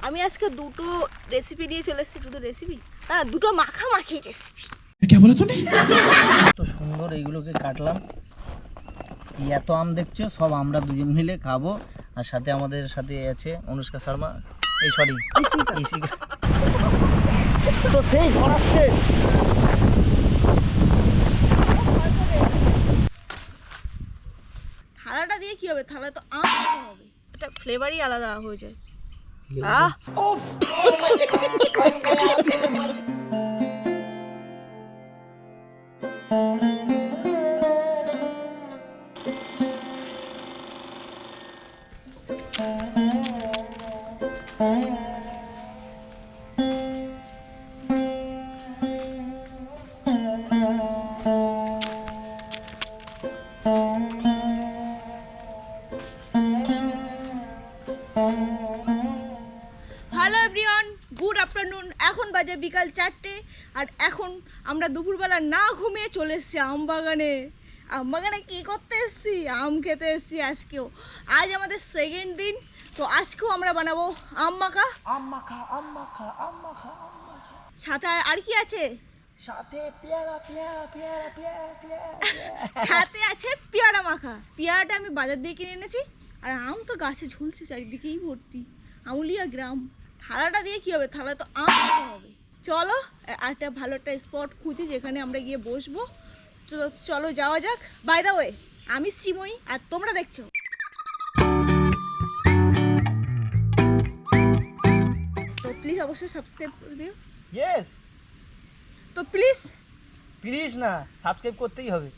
আমি আজকে দুটো রেসিপি নিয়ে চলে এসেছি। দুটো রেসিপি না, দুটো মাখামাখি রেসিপি। क्या बोला तूने? তো সুন্দর এইগুলোকে কাটলাম। এই এত আম দেখছো, সব আমরা দুজন মিলে খাবো। আর সাথে আমাদের সাথে আছে অনুষ্কা শর্মা, এই সরি ইসিকা। তো সেই ধরাচ্ছে থালাটা দিয়ে কি হবে? থালা তো আম হবে, এটা ফ্লেভারই আলাদা হয়ে যায়। Hello everyone, good afternoon. এখন বাজে বিকাল 4টে, আর এখন আমরা দুপুরবেলা না ঘুমিয়ে চলে এসেছি আমবাগানে। আমবাগানে কী করতে এসেছি? আম খেতে এসেছি আজকেও। আজ আমাদের সেকেন্ড দিন, তো আজকেও আমরা বানাবো আম মাখা। সাথে আর কি আছে? সাথে পেয়ারা সাথে আছে পেয়ারা মাখা। পেয়ারাটা আমি বাজার দিয়ে কিনে এনেছি, আর আম তো গাছে ঝুলছে চারিদিকেই ভর্তি। আমুলিয়া গ্রাম। থালাটা দিয়ে কি হবে? থালা তো আম হবে। চলো একটা ভালো একটা স্পট খুঁজি যেখানে আমরা গিয়ে বসবো। তো চলো যাওয়া যাক। বাই দ্য ওয়ে, আমি শ্রীময়ী আর তোমরা দেখছো। তো প্লিজ অবশ্যই সাবস্ক্রাইব করে দিও। ইয়েস, তো প্লিজ প্লিজ না, সাবস্ক্রাইব করতেই হবে।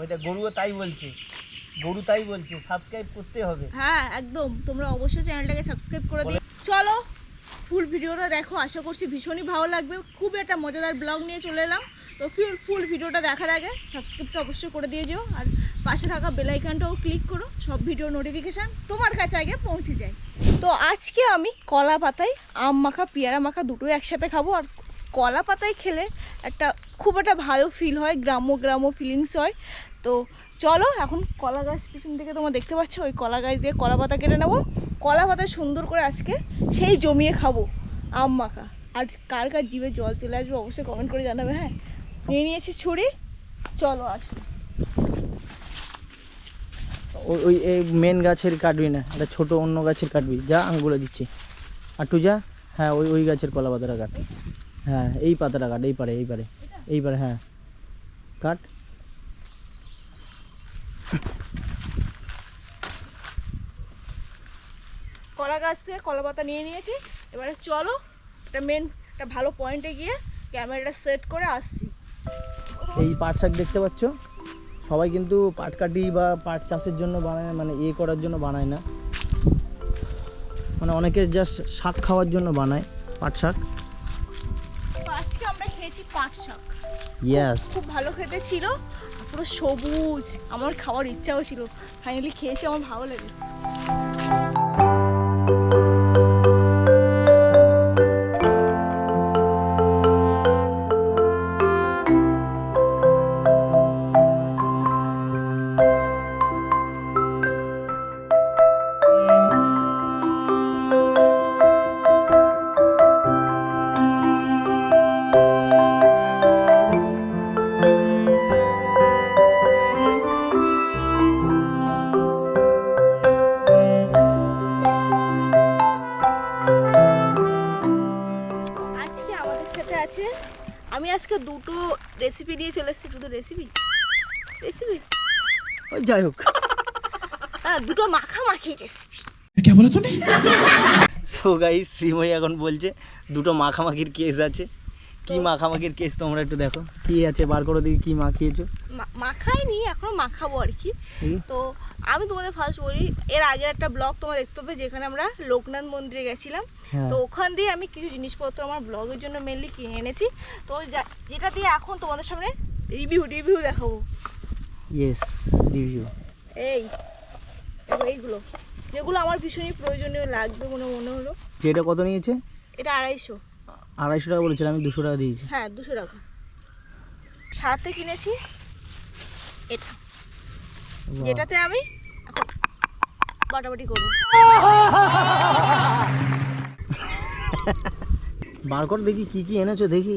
ওইটা গরুও তাই বলছে, গরু তাই বলছে, সাবস্ক্রাইব করতে হবে। হ্যাঁ একদম, তোমরা অবশ্যই চ্যানেলটাকে সাবস্ক্রাইব করে দিও। চলো ফুল ভিডিওটা দেখো, আশা করছি ভীষণই ভালো লাগবে। খুব একটা মজাদার ব্লগ নিয়ে চলে এলাম। তো ফুল ভিডিওটা দেখার আগে সাবস্ক্রাইবটা অবশ্যই করে দিয়ে যেও, আর পাশে থাকা বেল আইকনটাও ক্লিক করো, সব ভিডিও নোটিফিকেশান তোমার কাছে আগে পৌঁছে যায়। তো আজকে আমি কলা পাতায় আম মাখা পেয়ারা মাখা দুটোই একসাথে খাবো। আর কলা পাতায় খেলে খুব একটা ভালো ফিল হয়, গ্রাম্য ফিলিংস হয়। তো চলো এখন কলা গাছ পিছন থেকে তোমরা দেখতে পাচ্ছ, ওই কলা গাছ দিয়ে কলা পাতা কেটে নেবো। কলা পাতা সুন্দর করে আজকে সেই জমিয়ে খাবো আম মাখা। আর কার কার জিভে জল চলে আসবে অবশ্যই কমেন্ট করে জানাবে। হ্যাঁ, নিয়ে নিয়েছি ছুরি, চলো আসো। ওই এই মেন গাছের কাটবি না, এটা ছোট অন্য গাছের কাটবি। যা আমি বলে দিচ্ছি, আর তুই যা। হ্যাঁ, ওই গাছের কলা পাতাটা কাট। হ্যাঁ, এই পাতাটা কাট, এইপারে হ্যাঁ কাট। কলা গাছ থেকে কলা পাতা নিয়ে নিয়েছি। এবারে চলো একটা ভালো পয়েন্টে গিয়ে ক্যামেরাটা সেট করে আসছি। এই পাট শাক দেখতে পাচ্ছ, সবাই কিন্তু পাট কাটি বা পাট চাষের জন্য বানায়, মানে করার জন্য বানায় না, মানে অনেকে জাস্ট শাক খাওয়ার জন্য বানায় পাট শাক। তো আজকে আমরা খেয়েছি পাট শাক। ইয়েস, খুব ভালো খেতে ছিল, পুরো সবুজ। আমার খাওয়ার ইচ্ছাও ছিল, ফাইনালি খেয়েছি, আমার ভালো লেগেছে। আমি আজকে দুটো রেসিপি নিয়ে চলে এসেছি। দুটো রেসিপি ওই যাই হোক, হ্যাঁ, দুটো মাখামাখি রেসিপি। क्या बोला तूने? সো গাইস, শ্রীময়ী এখন বলছে দুটো মাখামাখির কেস আছে। কি মাখামাখির কেস তোমরা একটু দেখো, কি আছে বার করে দিই। কি মাখিয়েছো? মাখাইনি, এখনো মাখাবো আর কি। তো আমি তোমাদের ফার্স্ট বলি, এর আগে একটা ব্লগ তোমরা দেখতে পাবে যেখানে আমরা লোকনাথ মন্দিরে গেছিলাম। তো ওখান দিয়ে আমি কিছু জিনিসপত্র আমার ব্লগের জন্য মেনলি কিনে এনেছি। তো যেটা দিয়ে এখন তোমাদের সামনে রিভিউ দেখাবো। Yes, review. এইগুলো যেগুলো আমার ভীষণই প্রয়োজনীয় লাগবে মনে হলো। যেটা কত নিয়েছে? এটা 250 টাকা বলেছিলাম, আমি 200 টাকা দিয়েছি। হ্যাঁ, 200 টাকা। সাথে কিনেছি এটা, যেটাতে আমি এখন বাটাবাটি করবো। বার কর দেখি কি কি এনেছো দেখি।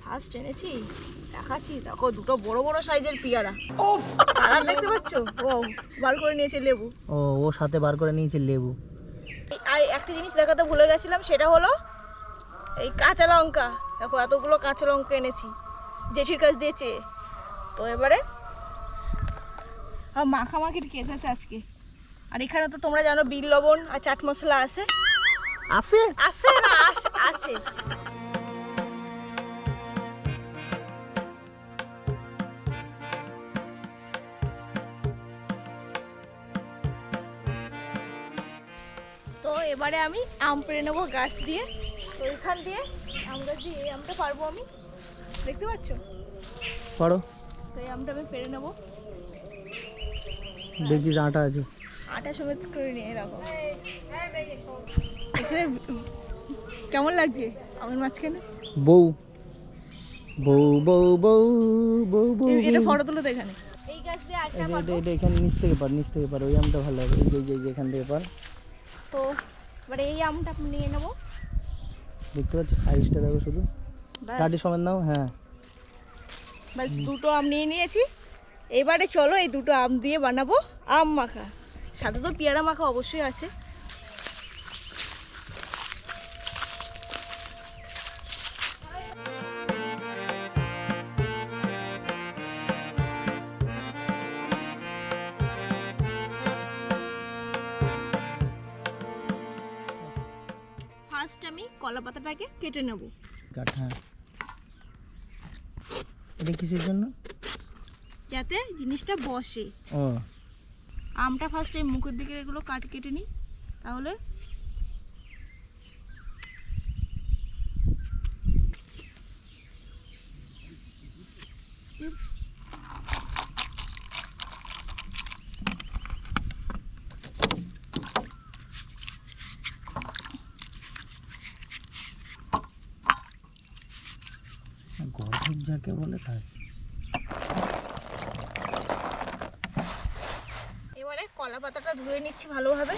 ফার্স্ট এনেছি, দেখাচ্ছি। দেখো দুটো বড় বড় সাইজের পেয়ারা। কালার দেখতে পাচ্ছ? ও বার করে নিয়েছে লেবু। ও সাথে বার করে নিয়েছে লেবু। আর একটা জিনিস দেখাতে ভুলে গেছিলাম, সেটা হলো এই কাঁচা লঙ্কা। দেখো এতগুলো কাঁচা লঙ্কা এনেছি জেঠির কাছ দিয়েছে। তো এবারে মাখামাখির কেস আছে আজকে। আর এখানে তো তোমরা জানো বিল লবণ আর চাট মশলা আছে। আছে আছে না আছে। তো এবারে আমি আম পেড়ে নেবো গাছ দিয়ে। তো এখান দিয়ে আম গাছ দিয়ে এই আমটা পারবো আমি, দেখতে পাচ্ছ? পারো। তো এই আমটা আমি পেড়ে নেবো। দেখি আটা আছে, আটা সমেত করে নিয়ে এরকম। এখানে কেমন লাগছে আমের মাঝখানে? বউ বউ বউ বউ বউ বউ। এটা ফটো তুলো তো এখানে। এই গাছ দিয়ে আটটা পারবো। এটা এখানে নিচ থেকে পার ওই আমটা ভালো হবে। এই যে এখান থেকে পার। তো এবারে এই আমটা নিয়ে নেবো। দেখতে পাচ্ছ সাইজটা দেখো শুধু, কাটি সমেত নাও। হ্যাঁ ব্যাস দুটো আম নিয়ে নিয়েছি। এবারে চলো এই দুটো আম দিয়ে বানাবো আম মাখা। সাথে তো পেয়ারা মাখা অবশ্যই আছে। ফার্স্ট আমি কলা পাতাটাকে কেটে নেব। কাট। হ্যাঁ এটা কিসের জন্য? যাতে জিনিসটা বসে। ও আমটা ফার্স্ট এই মুখের দিকে এগুলো কেটে নিই, তাহলে গর্ধব যাকে বলে তাই। এবারে কলা পাতাটা ধুয়ে নিচ্ছি ভালোভাবে।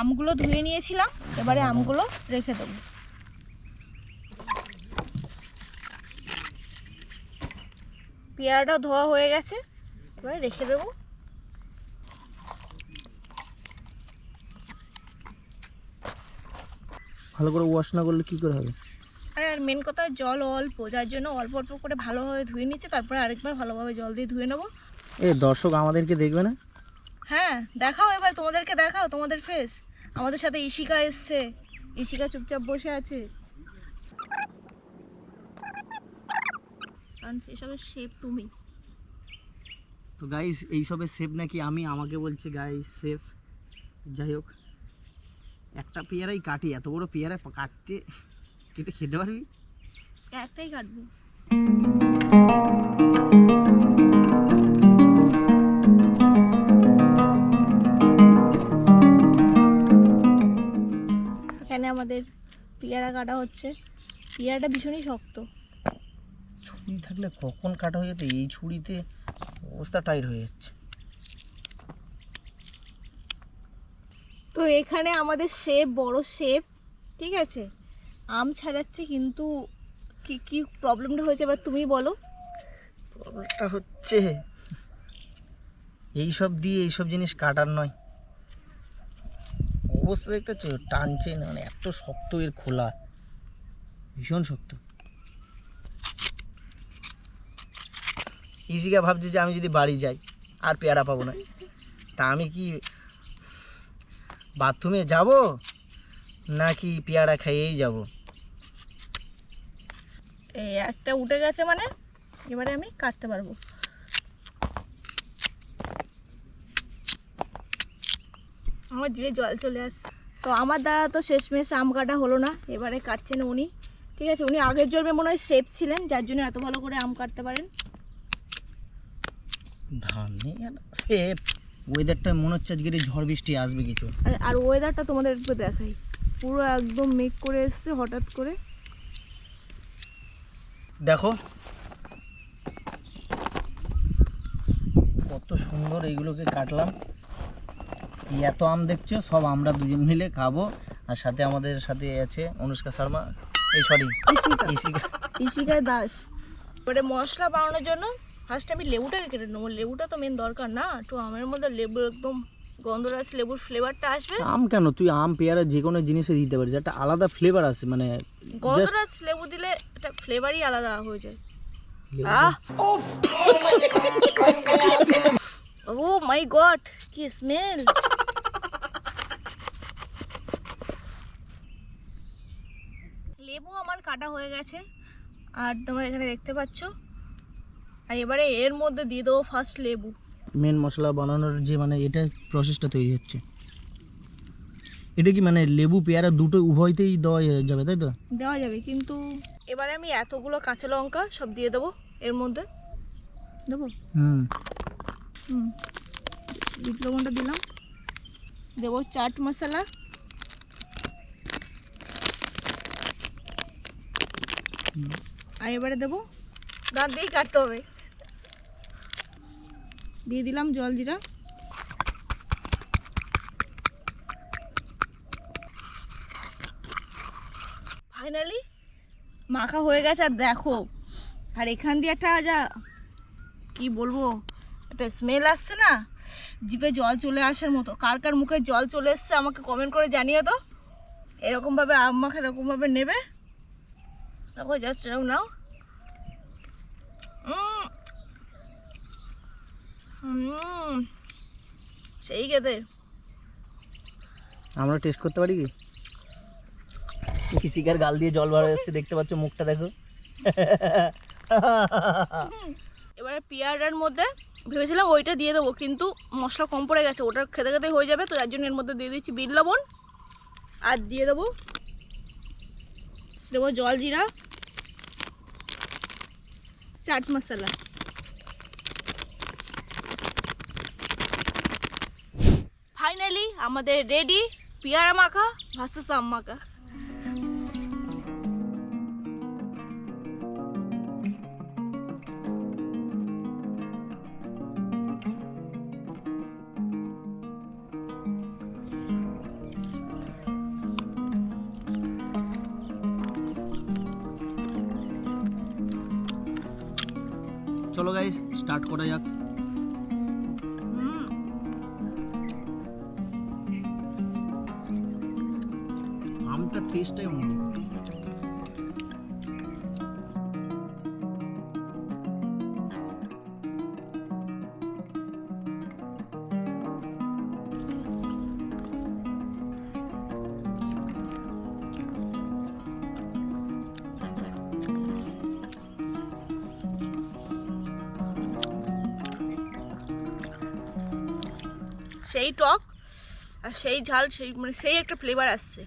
আমগুলো ধুয়ে নিয়েছিলাম, এবারে আমগুলো রেখে দেবো। পেয়ারাটাও ধোয়া হয়ে গেছে, এবারে রেখে দেবো। ভালো করে ওয়াশ না করলে কি করে হবে? আর মেন কথা জল অল্প, যার জন্য অল্প অল্প করে ভালোভাবে ধুয়ে নিচ্ছে, তারপরে আরেকবার ভালোভাবে জল দিয়ে ধুয়ে নেবো। দর্শক আমাদেরকে দেখবে না? হ্যাঁ দেখাও, এবার তোমাদেরকে দেখাও তোমাদের ফেস। আমাদের সাথে ইশিকা এসছে, ইশিকা চুপচাপ বসে আছে। কারণ এসবের শেপ তুমি। তো গাইস এইসবের শেফ নাকি আমি, আমাকে বলছে গাইস শেফ। যাই হোক, একটা পেয়ারাই কাটি, এত বড় পেয়ারা কেটে খেতে পারবি? একটাই কাটবো। এখানে আমাদের পেয়ারা কাটা হচ্ছে। পেয়ারাটা ভীষণই শক্ত। ছুরি থাকলে কখন কাটা হয়ে যেত, এই ছুরিতে অবস্থা টাইট হয়ে যাচ্ছে। তো এখানে আমাদের শেপ, বড় শেপ, ঠিক আছে, আম ছাড়াচ্ছে। কিন্তু কি কি প্রবলেমটা হয়েছে এবার তুমি বলো। প্রবলেমটা হচ্ছে এইসব দিয়ে এইসব জিনিস কাটার নয়। অবস্থা দেখতে পাচ্ছ, টানছে না, মানে এত শক্ত এর খোলা, ভীষণ শক্ত। ইজিকা ভাবছে যে আমি যদি বাড়ি যাই আর পেয়ারা পাবো না, তা আমি কি বাথরুমে যাব নাকি পেয়ারা খাইয়েই যাব? এই একটা উঠে গেছে, মানে এবারে আমি কাটতে পারবো। আমার জিভে জল চলে আসছে। তো আমার দ্বারা তো শেষমেশ আম কাটা হলো না, এবারে কাটছেন উনি। ঠিক আছে, উনি আগের জন্মে মনে হয় শেফ ছিলেন, যার জন্য এত ভালো করে আম কাটতে পারেন। ধান শেফ। ওয়েদারটা মনে হচ্ছে আজকে ঝড় বৃষ্টি আসবে কিছু। আর ওয়েদারটা তোমাদের একটু দেখাই, পুরো একদম মেঘ করে এসছে হঠাৎ করে। দেখো সুন্দর এইগুলোকে কাটলাম। এই এত আম দেখছো সব আমরা দুজন মিলে খাবো, আর সাথে আমাদের সাথে আছে অনুষ্কা শর্মা, এই সরি ইশিকা দাস। এবারে মশলা বানানোর জন্য ফার্স্টে আমি লেবুটাকে কেটে নেবো। লেবুটা তো মেন দরকার না, একটু আমের মধ্যে লেবু একদম গন্ধরাজ লেবুর ফ্লেভারটা আসবে। আম কেন, তুই আম পেয়ারা যে কোনো জিনিসে দিতে পারিস, একটা আলাদা ফ্লেভার আসে, মানে গন্ধরাজ লেবু দিলে এটা ফ্লেভারই আলাদা হয়ে যায়। ও মাই গড, কি স্মেল! লেবু আমার কাটা হয়ে গেছে আর তোমরা এখানে দেখতে পাচ্ছ। আর এবারে এর মধ্যে দিয়ে দেবো ফার্স্ট লেবু। মেন মশলা বানানোর যে মানে এটা প্রসেসটা তৈরি হচ্ছে, এটা কি মানে লেবু পেয়ারা দুটো উভয়তেই দেওয়া যাবে, তাই তো? দেওয়া যাবে, কিন্তু এবারে আমি এতগুলো কাঁচা লঙ্কা সব দিয়ে দেবো এর মধ্যে। দেবো, বিট লবণটা দিলাম, দেবো চাট মশলা, আর এবারে দেবো, দাঁত দিয়েই কাটতে হবে, দিয়ে দিলাম জল জিরা। ফাইনালি মাখা হয়ে গেছে। আর দেখো, আর এখান দিয়ে একটা যা কি বলবো, একটা স্মেল আসছে না, জিভে জল চলে আসার মতো। কার কার মুখে জল চলে এসছে আমাকে কমেন্ট করে জানিয়ে তো। এরকমভাবে আম মাখা এরকমভাবে নেবে, দেখো জাস্ট এরকম নাও। সেই খেতে। আমরা টেস্ট করতে পারি কি? শিকার গাল দিয়ে জল বার হচ্ছে, দেখতে পাচ্ছ, মুখটা দেখো। এবারে পেয়ারার মধ্যে ভেবেছিলাম ওইটা দিয়ে দেবো, কিন্তু মশলা কম পড়ে গেছে, ওটা খেতে খেতে হয়ে যাবে, তো যার জন্য এর মধ্যে দিয়ে দিচ্ছি বিট লবণ। আর দিয়ে দেবো জল জিরা, চাট মশলা। ফাইনালি আমাদের রেডি পেয়ারা মাখা ভার্সেস আম মাখা। চলো গাইস, স্টার্ট করা যাক। আমটা টেস্টটাই অন্য। সেই টক আর সেই ঝাল, সেই মানে সেই একটা ফ্লেভার আসছে,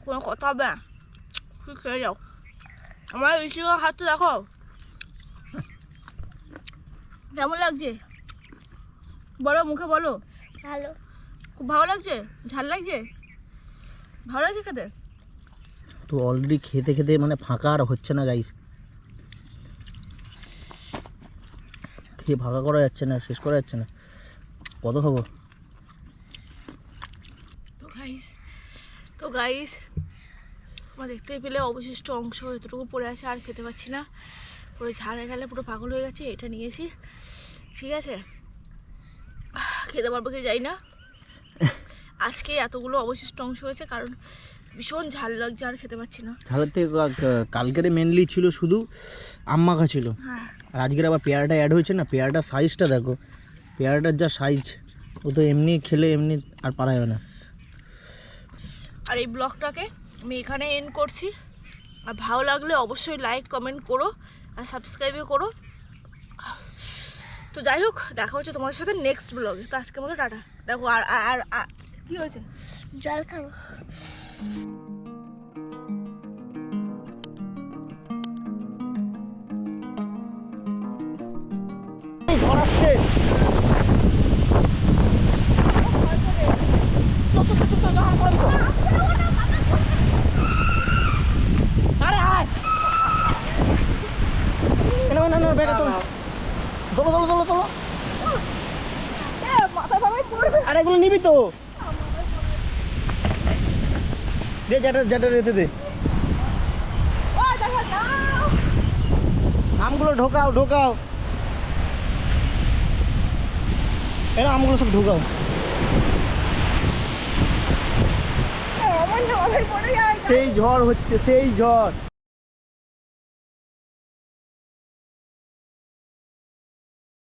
কোনো কথা হবে না। তুই খেয়ে যাও, আমার ইসিকা হাতটা দেখো কেমন লাগছে, বলো মুখে বলো। ভালো, খুব ভালো লাগছে। ঝাল লাগছে, ভালো লাগছে খেতে। তো অলরেডি খেতে খেতে মানে ফাঁকা আর হচ্ছে না গাইস, খেয়ে ফাঁকা করা যাচ্ছে না, শেষ করা যাচ্ছে না, কত খাবো। তো গাইস আমার দেখতেই পেলে অবশিষ্ট অংশ এতটুকু পড়ে আছে, আর খেতে পাচ্ছি না, পুরো ঝালে গেলে পুরো পাগল হয়ে গেছে। এটা নিয়েছি, ঠিক আছে, খেতে পারবো কি যাই না। আজকে এতগুলো অবশিষ্ট অংশ হয়েছে কারণ ভীষণ ঝাল লাগছে, আর খেতে পাচ্ছি না। ঝালের থেকে কালকের মেনলি ছিল শুধু আম মাখা ছিল, আর আজকের আবার পেয়ারাটা অ্যাড হয়েছে না। পেয়ারাটার সাইজটা দেখো, পেয়ারাটার যা সাইজ, ও তো এমনি খেলে এমনি আর পারা যাবে না। আর এই ব্লগটাকে আমি এখানে এন্ড করছি। আর ভালো লাগলে অবশ্যই লাইক কমেন্ট করো আর সাবস্ক্রাইবও করো। তো যাই হোক, দেখা হচ্ছে তোমাদের সাথে নেক্সট ব্লগে। তো আজকের মতো টাটা। দেখো আর আর কি হয়েছে, জল খাবো। তোলো তোলো তোলো তোলো। এগুলো নিবি তো? দে যেটা রেতে দে। আমগুলো ঢোকাও। এরা আমগুলো সব ঢোকাও। সেই ঝড় হচ্ছে, সেই ঝড়।